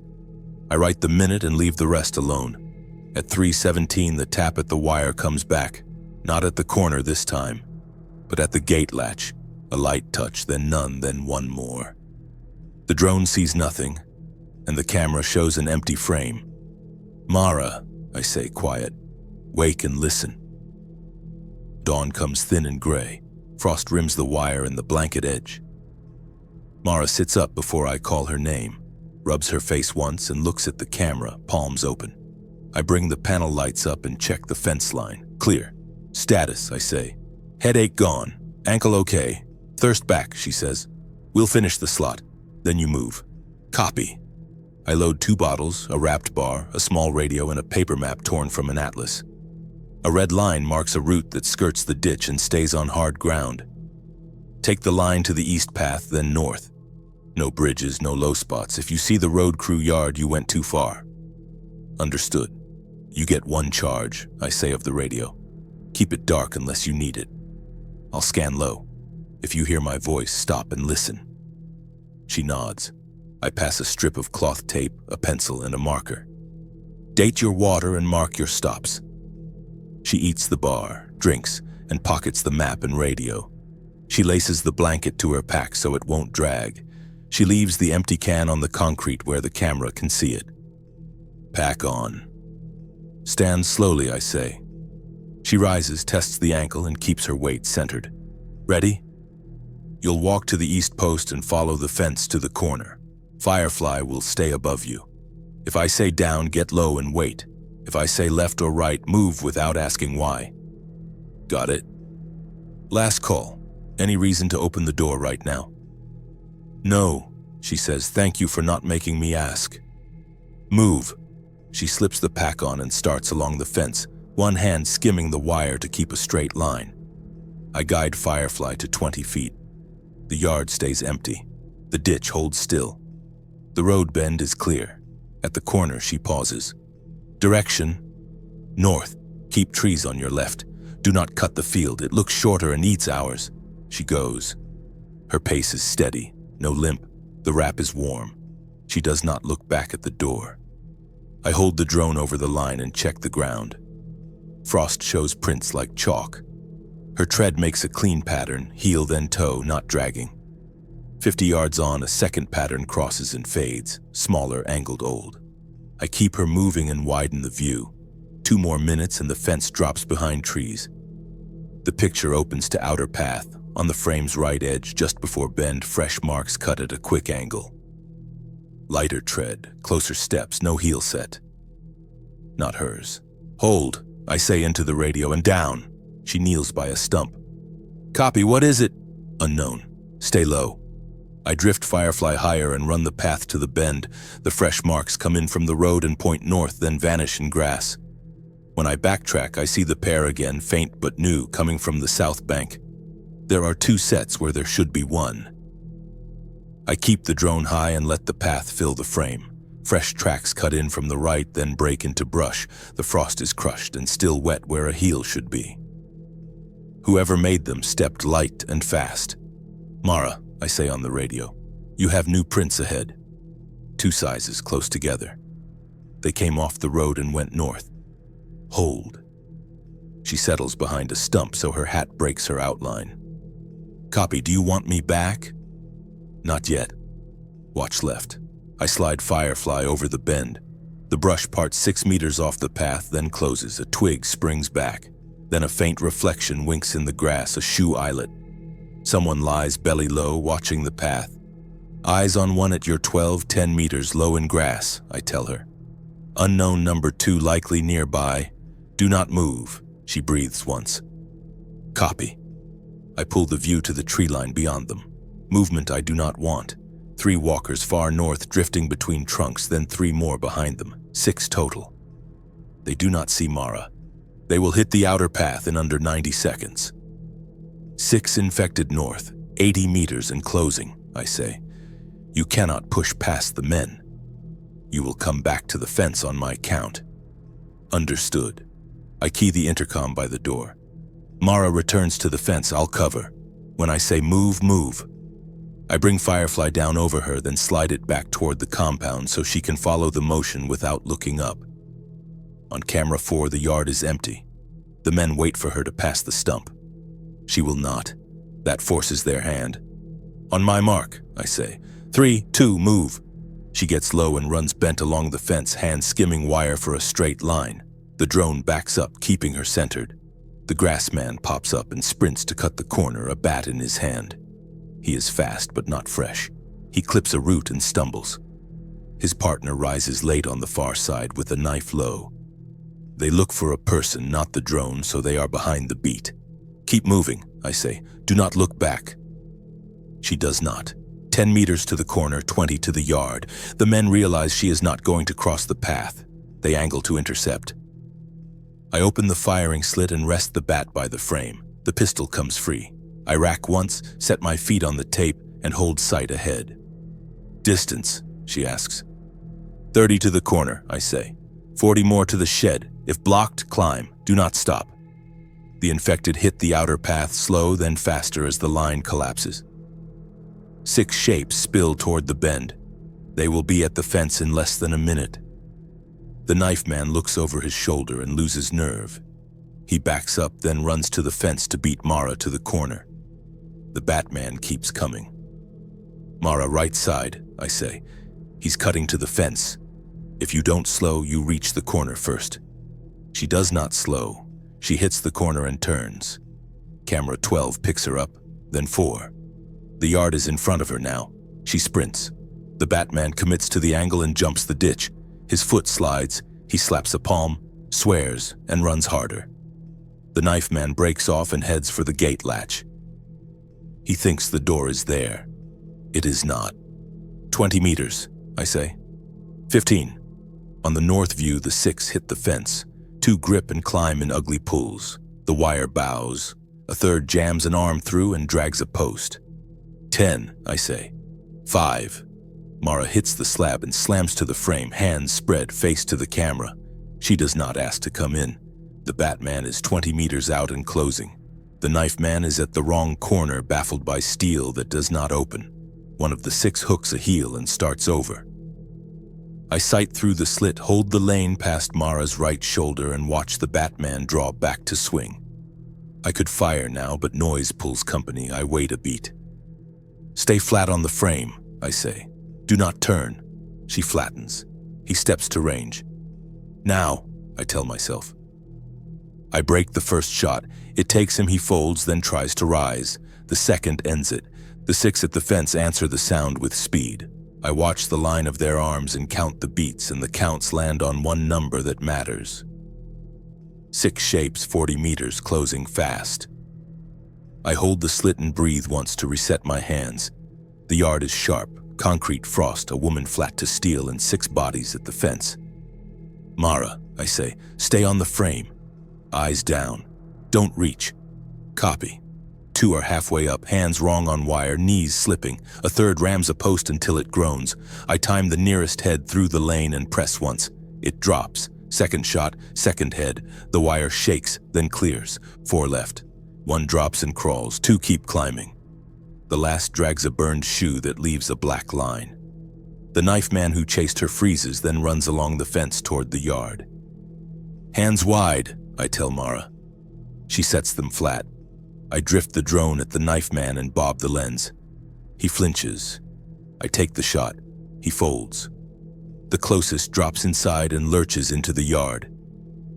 I write the minute and leave the rest alone. At 3:17 the tap at the wire comes back. Not at the corner this time, but at the gate latch. A light touch, then none, then one more. The drone sees nothing, and the camera shows an empty frame. Mara, I say quiet, wake and listen. Dawn comes thin and gray. Frost rims the wire and the blanket edge. Mara sits up before I call her name, rubs her face once and looks at the camera, palms open. I bring the panel lights up and check the fence line. Clear. Status, I say. Headache gone. Ankle okay. Thirst back, she says. We'll finish the slot. Then you move. Copy. I load 2 bottles, a wrapped bar, a small radio, and a paper map torn from an atlas. A red line marks a route that skirts the ditch and stays on hard ground. Take the line to the east path, then north. No bridges, no low spots. If you see the road crew yard, you went too far. Understood. You get one charge, I say of the radio. Keep it dark unless you need it. I'll scan low. If you hear my voice, stop and listen. She nods. I pass a strip of cloth tape, a pencil, and a marker. Date your water and mark your stops. She eats the bar, drinks, and pockets the map and radio. She laces the blanket to her pack so it won't drag. She leaves the empty can on the concrete where the camera can see it. Pack on. Stand slowly, I say. She rises, tests the ankle, and keeps her weight centered. Ready? You'll walk to the east post and follow the fence to the corner. Firefly will stay above you. If I say down, get low and wait. If I say left or right, move without asking why. Got it? Last call. Any reason to open the door right now? No, she says. Thank you for not making me ask. Move. She slips the pack on and starts along the fence, one hand skimming the wire to keep a straight line. I guide Firefly to 20 feet. The yard stays empty. The ditch holds still. The road bend is clear. At the corner, she pauses. Direction? North. Keep trees on your left. Do not cut the field. It looks shorter and eats ours. She goes. Her pace is steady, no limp. The wrap is warm. She does not look back at the door. I hold the drone over the line and check the ground. Frost shows prints like chalk. Her tread makes a clean pattern, heel then toe, not dragging. 50 yards on, a second pattern crosses and fades, smaller, angled old. I keep her moving and widen the view. 2 more minutes and the fence drops behind trees. The picture opens to outer path. On the frame's right edge, just before bend, fresh marks cut at a quick angle. Lighter tread, closer steps, no heel set. Not hers. Hold, I say into the radio, and down. She kneels by a stump. Copy, what is it? Unknown. Stay low. I drift Firefly higher and run the path to the bend. The fresh marks come in from the road and point north, then vanish in grass. When I backtrack, I see the pair again, faint but new, coming from the south bank. There are 2 sets where there should be 1. I keep the drone high and let the path fill the frame. Fresh tracks cut in from the right, then break into brush. The frost is crushed and still wet where a heel should be. Whoever made them stepped light and fast. Mara, I say on the radio, you have new prints ahead. 2 sizes close together. They came off the road and went north. Hold. She settles behind a stump so her hat breaks her outline. Copy, do you want me back? Not yet. Watch left. I slide Firefly over the bend. The brush parts 6 meters off the path, then closes. A twig springs back. Then a faint reflection winks in the grass, a shoe eyelet. Someone lies belly low, watching the path. Eyes on one at your 12, 10 meters low in grass, I tell her. Unknown number 2 likely nearby. Do not move, she breathes once. Copy. I pull the view to the tree line beyond them. Movement I do not want. 3 walkers far north drifting between trunks, then 3 more behind them. 6 total. They do not see Mara. They will hit the outer path in under 90 seconds. 6 infected north, 80 meters and closing, I say. You cannot push past the men. You will come back to the fence on my count. Understood. I key the intercom by the door. Mara returns to the fence. I'll cover. When I say move, move. I bring Firefly down over her, then slide it back toward the compound so she can follow the motion without looking up. On camera 4, the yard is empty. The men wait for her to pass the stump. She will not. That forces their hand. On my mark, I say. 3, 2, move. She gets low and runs bent along the fence, hand skimming wire for a straight line. The drone backs up, keeping her centered. The grass man pops up and sprints to cut the corner, a bat in his hand. He is fast but not fresh. He clips a root and stumbles. His partner rises late on the far side with a knife low. They look for a person, not the drone, so they are behind the beat. Keep moving, I say. Do not look back. She does not. 10 meters to the corner, 20 to the yard. The men realize she is not going to cross the path. They angle to intercept. I open the firing slit and rest the bat by the frame. The pistol comes free. I rack once, set my feet on the tape, and hold sight ahead. "Distance?" she asks. 30 to the corner, I say. 40 more to the shed. If blocked, climb. Do not stop. The infected hit the outer path slow, then faster as the line collapses. 6 shapes spill toward the bend. They will be at the fence in less than a minute. The knife man looks over his shoulder and loses nerve. He backs up, then runs to the fence to beat Mara to the corner. The Batman keeps coming. "Mara, right side," I say. "He's cutting to the fence. If you don't slow, you reach the corner first." She does not slow. She hits the corner and turns. Camera 12 picks her up, then 4. The yard is in front of her now. She sprints. The Batman commits to the angle and jumps the ditch. His foot slides, he slaps a palm, swears, and runs harder. The knife man breaks off and heads for the gate latch. He thinks the door is there. It is not. 20 meters, I say. 15. On the north view, the 6 hit the fence. 2 grip and climb in ugly pulls. The wire bows. A third jams an arm through and drags a post. 10, I say. 5. Mara hits the slab and slams to the frame, hands spread, face to the camera. She does not ask to come in. The Batman is 20 meters out and closing. The knife man is at the wrong corner, baffled by steel that does not open. One of the 6 hooks a heel and starts over. I sight through the slit, hold the lane past Mara's right shoulder, and watch the Batman draw back to swing. I could fire now, but noise pulls company. I wait a beat. "Stay flat on the frame," I say. "Do not turn." She flattens. He steps to range. "Now," I tell myself. I break the first shot. It takes him, he folds, then tries to rise. The second ends it. The 6 at the fence answer the sound with speed. I watch the line of their arms and count the beats, and the counts land on one number that matters. 6 shapes, 40 meters, closing fast. I hold the slit and breathe once to reset my hands. The yard is sharp, concrete frost, a woman flat to steel, and 6 bodies at the fence. "Mara," I say, "stay on the frame." Eyes down. "Don't reach." Copy. 2 are halfway up, hands wrong on wire, knees slipping. A third rams a post until it groans. I time the nearest head through the lane and press once. It drops. Second shot, second head. The wire shakes, then clears. 4 left. 1 drops and crawls. 2 keep climbing. The last drags a burned shoe that leaves a black line. The knife man who chased her freezes, then runs along the fence toward the yard. "Hands wide," I tell Mara. She sets them flat. I drift the drone at the knife man and bob the lens. He flinches. I take the shot. He folds. The closest drops inside and lurches into the yard.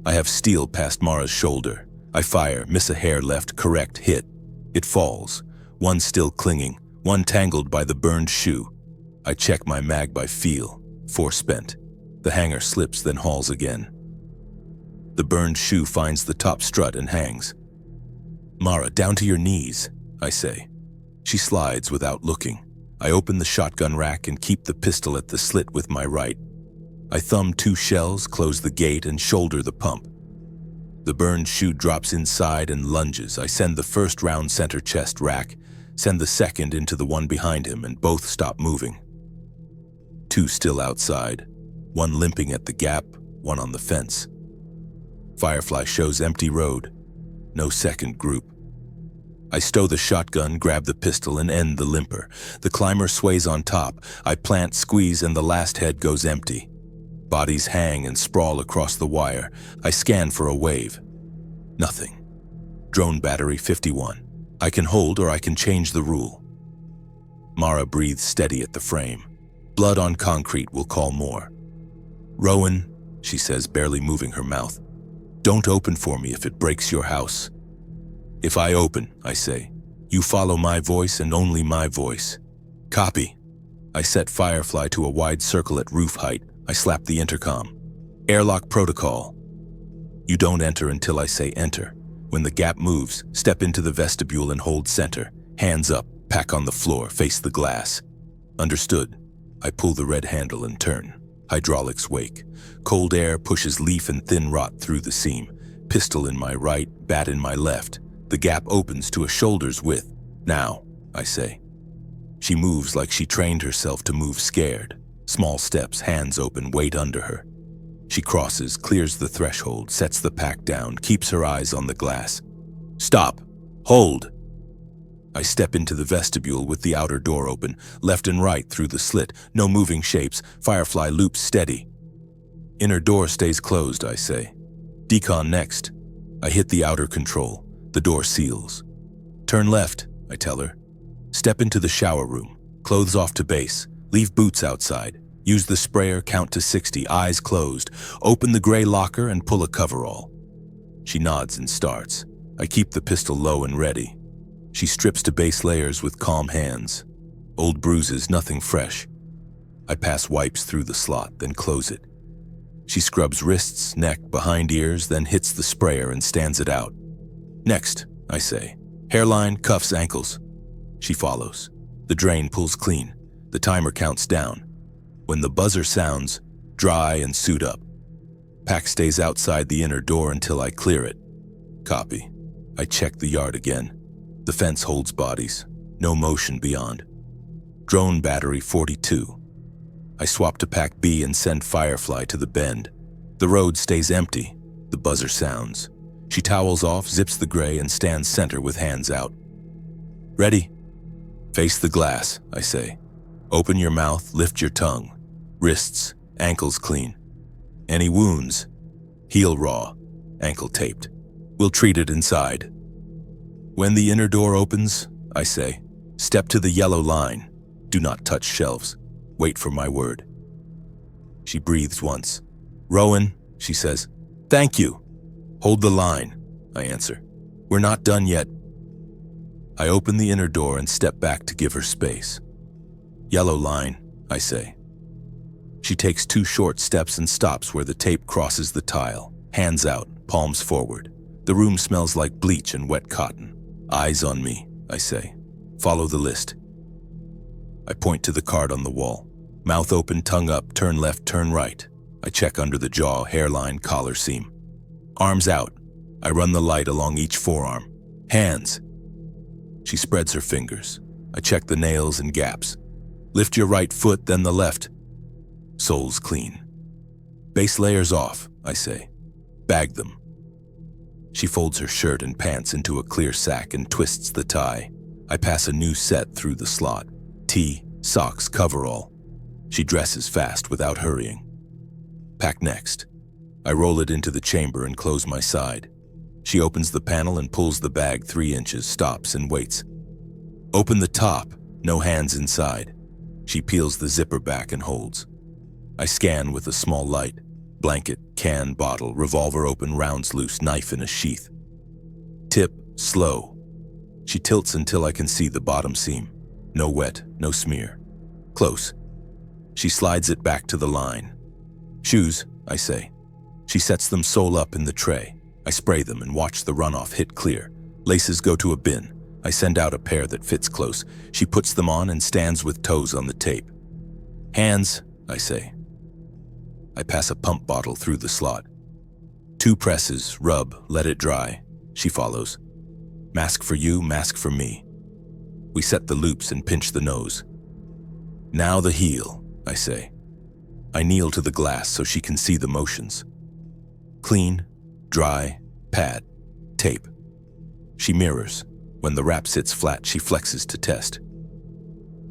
I have steel past Mara's shoulder. I fire, miss a hair left, correct, hit. It falls. 1 still clinging, 1 tangled by the burned shoe. I check my mag by feel. 4 spent. The hanger slips, then hauls again. The burned shoe finds the top strut and hangs. "Mara, down to your knees," I say. She slides without looking. I open the shotgun rack and keep the pistol at the slit with my right. I thumb 2 shells, close the gate, and shoulder the pump. The burned shoe drops inside and lunges. I send the first round center chest rack, send the second into the one behind him, and both stop moving. 2 still outside, 1 limping at the gap, 1 on the fence. Firefly shows empty road. No second group. I stow the shotgun, grab the pistol, and end the limper. The climber sways on top. I plant, squeeze, and the last head goes empty. Bodies hang and sprawl across the wire. I scan for a wave. Nothing. Drone battery 51. I can hold or I can change the rule. Mara breathes steady at the frame. Blood on concrete will call more. "Rowan," she says, barely moving her mouth. "Don't open for me if it breaks your house." "If I open," I say, "you follow my voice and only my voice." "Copy." I set Firefly to a wide circle at roof height. I slap the intercom. "Airlock protocol. You don't enter until I say enter. When the gap moves, step into the vestibule and hold center. Hands up, pack on the floor, face the glass." "Understood." I pull the red handle and turn. Hydraulics wake. Cold air pushes leaf and thin rot through the seam. Pistol in my right, bat in my left. The gap opens to a shoulder's width. Now, I say. She moves like she trained herself to move scared. Small steps, hands open, weight under her. She crosses, clears the threshold, sets the pack down, keeps her eyes on the glass. Stop! Hold! I step into the vestibule with the outer door open, left and right through the slit, no moving shapes, Firefly loops steady. Inner door stays closed, I say. Decon next. I hit the outer control. The door seals. Turn left, I tell her. Step into the shower room. Clothes off to base. Leave boots outside. Use the sprayer, count to 60, eyes closed. Open the gray locker and pull a coverall. She nods and starts. I keep the pistol low and ready. She strips to base layers with calm hands. Old bruises, nothing fresh. I pass wipes through the slot, then close it. She scrubs wrists, neck, behind ears, then hits the sprayer and stands it out. Next, I say. Hairline, cuffs, ankles. She follows. The drain pulls clean. The timer counts down. When the buzzer sounds, dry and suit up. Pack stays outside the inner door until I clear it. Copy. I check the yard again. The fence holds bodies. No motion beyond. Drone battery 42. I swap to pack B and send Firefly to the bend. The road stays empty. The buzzer sounds. She towels off, zips the gray, and stands center with hands out. Ready? Face the glass, I say. Open your mouth, lift your tongue. Wrists, ankles clean. Any wounds? Heel raw, ankle taped. We'll treat it inside. When the inner door opens, I say, step to the yellow line. Do not touch shelves. Wait for my word. She breathes once. Rowan, she says. Thank you. Hold the line, I answer. We're not done yet. I open the inner door and step back to give her space. Yellow line, I say. She takes 2 short steps and stops where the tape crosses the tile. Hands out, palms forward. The room smells like bleach and wet cotton. Eyes on me, I say. Follow the list. I point to the card on the wall. Mouth open, tongue up, turn left, turn right. I check under the jaw, hairline, collar seam. Arms out. I run the light along each forearm. Hands. She spreads her fingers. I check the nails and gaps. Lift your right foot, then the left. Soles clean. Base layers off, I say. Bag them. She folds her shirt and pants into a clear sack and twists the tie. I pass a new set through the slot. Tee, socks, coverall. She dresses fast without hurrying. Pack next. I roll it into the chamber and close my side. She opens the panel and pulls the bag 3 inches, stops and waits. Open the top, no hands inside. She peels the zipper back and holds. I scan with a small light. Blanket, can, bottle, revolver open, rounds loose, knife in a sheath. Tip, slow. She tilts until I can see the bottom seam. No wet, no smear. Close. She slides it back to the line. Shoes, I say. She sets them sole up in the tray. I spray them and watch the runoff hit clear. Laces go to a bin. I send out a pair that fits close. She puts them on and stands with toes on the tape. Hands, I say. I pass a pump bottle through the slot. 2 presses, rub, let it dry. She follows. Mask for you, mask for me. We set the loops and pinch the nose. Now the heel, I say. I kneel to the glass so she can see the motions. Clean, dry, pad, tape. She mirrors. When the wrap sits flat, she flexes to test.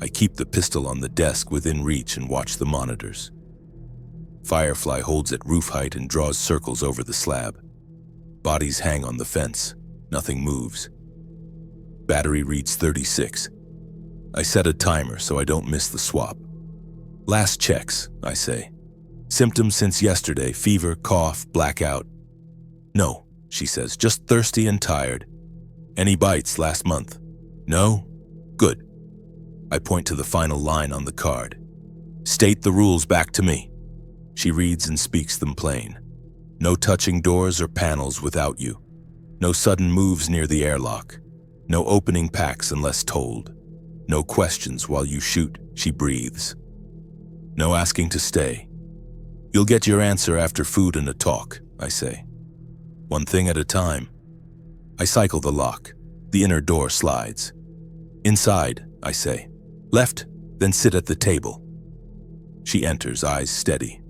I keep the pistol on the desk within reach and watch the monitors. Firefly holds at roof height and draws circles over the slab. Bodies hang on the fence. Nothing moves. Battery reads 36. I set a timer so I don't miss the swap. Last checks, I say. Symptoms since yesterday, fever, cough, blackout. No, she says, just thirsty and tired. Any bites last month? No? Good. I point to the final line on the card. State the rules back to me. She reads and speaks them plain. No touching doors or panels without you. No sudden moves near the airlock. No opening packs unless told. No questions while you shoot, she breathes. No asking to stay. You'll get your answer after food and a talk, I say. one thing at a time. I cycle the lock. The inner door slides. Inside, I say. Left, then sit at the table. She enters, eyes steady.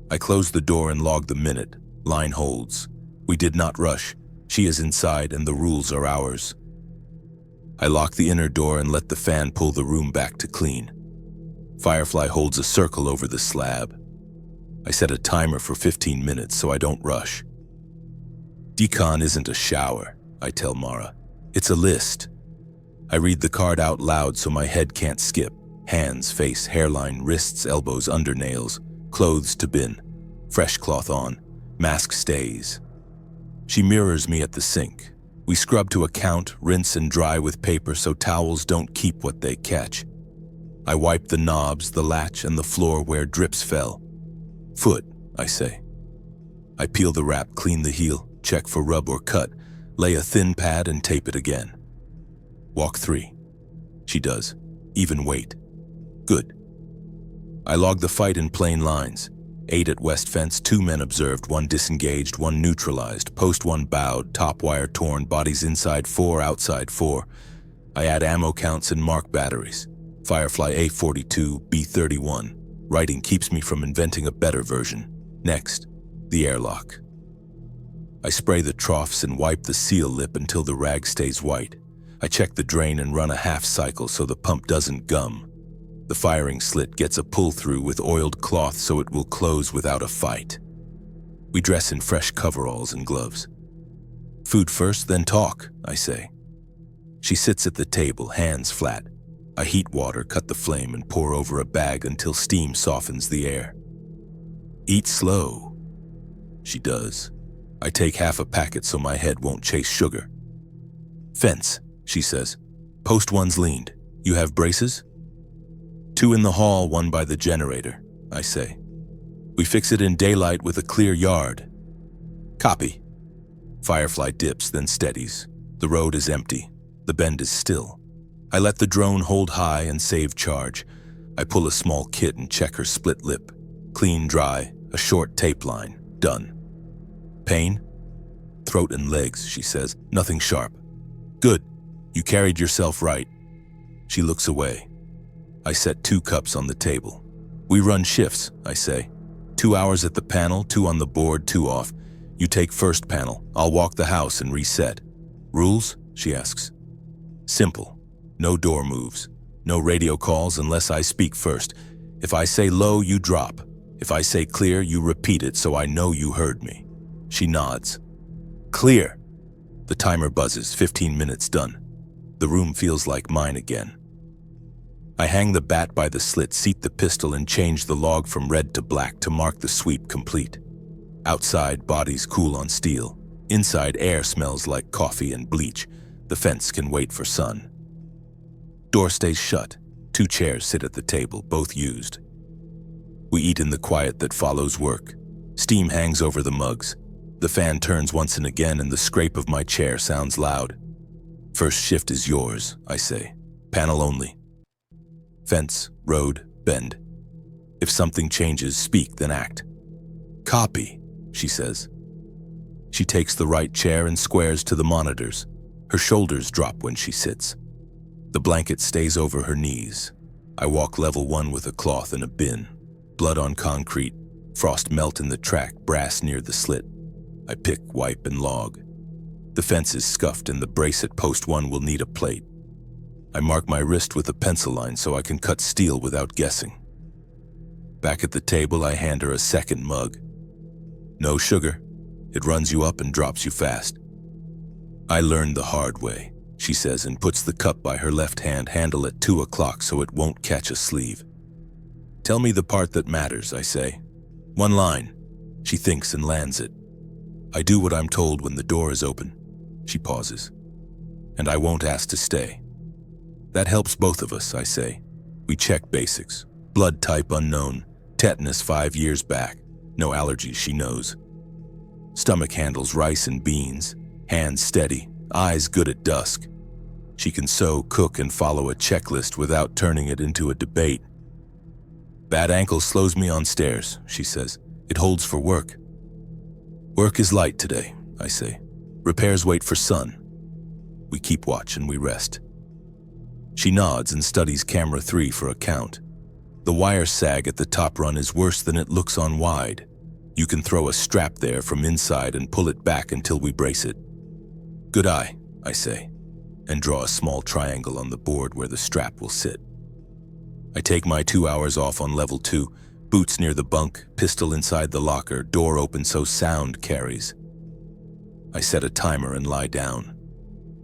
I close the door and log the minute. Line holds. We did not rush. She is inside and the rules are ours. I lock the inner door and let the fan pull the room back to clean. Firefly holds a circle over the slab. I set a timer for 15 minutes so I don't rush. Decon isn't a shower, I tell Mara. It's a list. I read the card out loud so my head can't skip. Hands, face, hairline, wrists, elbows, undernails. Clothes to bin. Fresh cloth on. Mask stays. She mirrors me at the sink. We scrub to account, rinse and dry with paper so towels don't keep what they catch. I wipe the knobs, the latch, and the floor where drips fell. Foot, I say. I peel the wrap, clean the heel, check for rub or cut, lay a thin pad and tape it again. Walk 3. She does. Even weight. Good. I log the fight in plain lines. 8 at West Fence, 2 men observed, 1 disengaged, 1 neutralized, post 1 bowed, top wire torn, bodies inside 4, outside 4. I add ammo counts and mark batteries. Firefly A42, B31. Writing keeps me from inventing a better version. Next, the airlock. I spray the troughs and wipe the seal lip until the rag stays white. I check the drain and run a half cycle so the pump doesn't gum. The firing slit gets a pull-through with oiled cloth so it will close without a fight. We dress in fresh coveralls and gloves. Food first, then talk, I say. She sits at the table, hands flat. I heat water, cut the flame, and pour over a bag until steam softens the air. Eat slow. She does. I take half a packet so my head won't chase sugar. Fence, she says. Post 1's leaned. You have braces? 2 in the hall, 1 by the generator, I say. We fix it in daylight with a clear yard. Copy. Firefly dips, then steadies. The road is empty. The bend is still. I let the drone hold high and save charge. I pull a small kit and check her split lip. Clean, dry, a short tape line. Done. Pain? Throat and legs, she says. Nothing sharp. Good. You carried yourself right. She looks away. I set 2 cups on the table. We run shifts, I say. 2 hours at the panel, 2 on the board, 2 off. You take first panel. I'll walk the house and reset. Rules? She asks. Simple. No door moves. No radio calls unless I speak first. If I say low, you drop. If I say clear, you repeat it so I know you heard me. She nods. Clear. The timer buzzes, 15 minutes done. The room feels like mine again. I hang the bat by the slit, seat the pistol, and change the log from red to black to mark the sweep complete. Outside, bodies cool on steel. Inside, air smells like coffee and bleach. The fence can wait for sun. Door stays shut. 2 chairs sit at the table, both used. We eat in the quiet that follows work. Steam hangs over the mugs. The fan turns once and again, and the scrape of my chair sounds loud. First shift is yours, I say. Panel only. Fence, road, bend. If something changes, speak, then act. Copy, she says. She takes the right chair and squares to the monitors. Her shoulders drop when she sits. The blanket stays over her knees. I walk level 1 with a cloth and a bin. Blood on concrete, frost melt in the track, brass near the slit. I pick, wipe, and log. The fence is scuffed and the brace at post 1 will need a plate. I mark my wrist with a pencil line so I can cut steel without guessing. Back at the table, I hand her a second mug. No sugar. It runs you up and drops you fast. I learned the hard way, she says, and puts the cup by her left hand handle at 2 o'clock so it won't catch a sleeve. Tell me the part that matters, I say. 1 line. She thinks and lands it. I do what I'm told when the door is open. She pauses. And I won't ask to stay. That helps both of us, I say. We check basics. Blood type unknown. Tetanus 5 years back. No allergies, she knows. Stomach handles rice and beans. Hands steady. Eyes good at dusk. She can sew, cook, and follow a checklist without turning it into a debate. Bad ankle slows me on stairs, she says. It holds for work. Work is light today, I say. Repairs wait for sun. We keep watch and we rest. She nods and studies camera 3 for a count. The wire sag at the top run is worse than it looks on wide. You can throw a strap there from inside and pull it back until we brace it. Good eye, I say, and draw a small triangle on the board where the strap will sit. I take my 2 hours off on level 2, boots near the bunk, pistol inside the locker, door open so sound carries. I set a timer and lie down.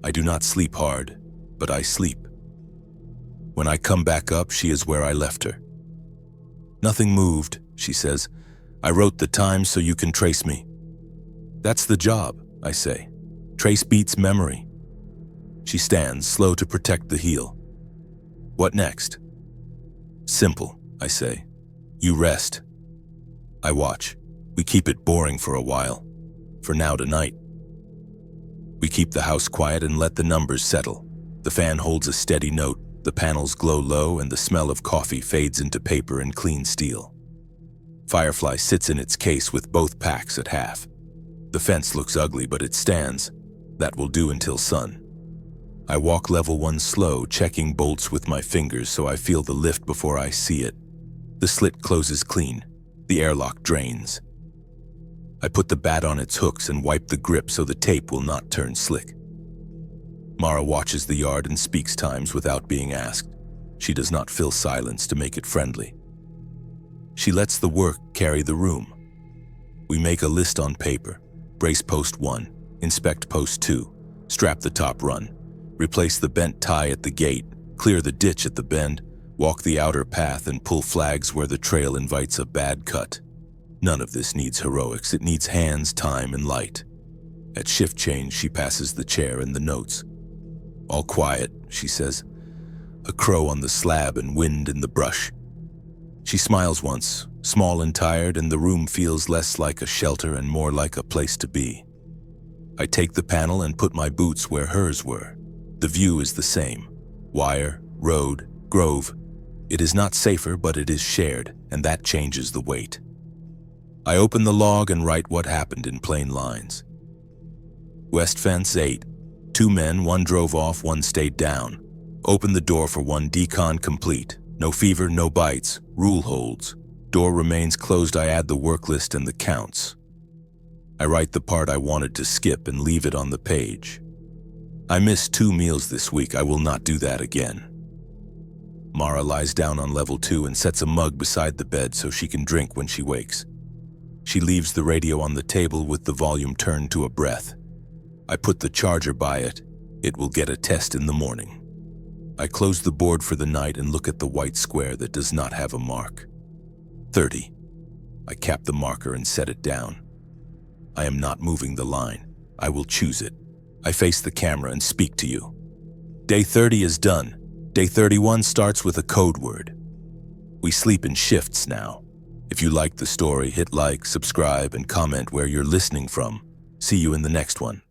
I do not sleep hard, but I sleep. When I come back up, she is where I left her. Nothing moved, she says. I wrote the time so you can trace me. That's the job, I say. Trace beats memory. She stands, slow to protect the heel. What next? Simple, I say. You rest. I watch. We keep it boring for a while. For now tonight. We keep the house quiet and let the numbers settle. The fan holds a steady note, the panels glow low, and the smell of coffee fades into paper and clean steel. Firefly sits in its case with both packs at half. The fence looks ugly, but it stands. That will do until sun. I walk level 1 slow, checking bolts with my fingers so I feel the lift before I see it. The slit closes clean. The airlock drains. I put the bat on its hooks and wipe the grip so the tape will not turn slick. Mara watches the yard and speaks times without being asked. She does not fill silence to make it friendly. She lets the work carry the room. We make a list on paper. Brace post 1, inspect post 2, strap the top run, replace the bent tie at the gate, clear the ditch at the bend, walk the outer path and pull flags where the trail invites a bad cut. None of this needs heroics, it needs hands, time, and light. At shift change, she passes the chair and the notes. All quiet, she says. A crow on the slab and wind in the brush. She smiles once, small and tired, and the room feels less like a shelter and more like a place to be. I take the panel and put my boots where hers were. The view is the same. Wire, road, grove. It is not safer, but it is shared, and that changes the weight. I open the log and write what happened in plain lines. West fence 8. 2 men, 1 drove off, 1 stayed down. Open the door for 1, decon complete. No fever, no bites, rule holds. Door remains closed. I add the work list and the counts. I write the part I wanted to skip and leave it on the page. I missed 2 meals this week. I will not do that again. Mara lies down on level 2 and sets a mug beside the bed so she can drink when she wakes. She leaves the radio on the table with the volume turned to a breath. I put the charger by it. It will get a test in the morning. I close the board for the night and look at the white square that does not have a mark. 30. I cap the marker and set it down. I am not moving the line. I will choose it. I face the camera and speak to you. Day 30 is done. Day 31 starts with a code word. We sleep in shifts now. If you liked the story, hit like, subscribe, and comment where you're listening from. See you in the next one.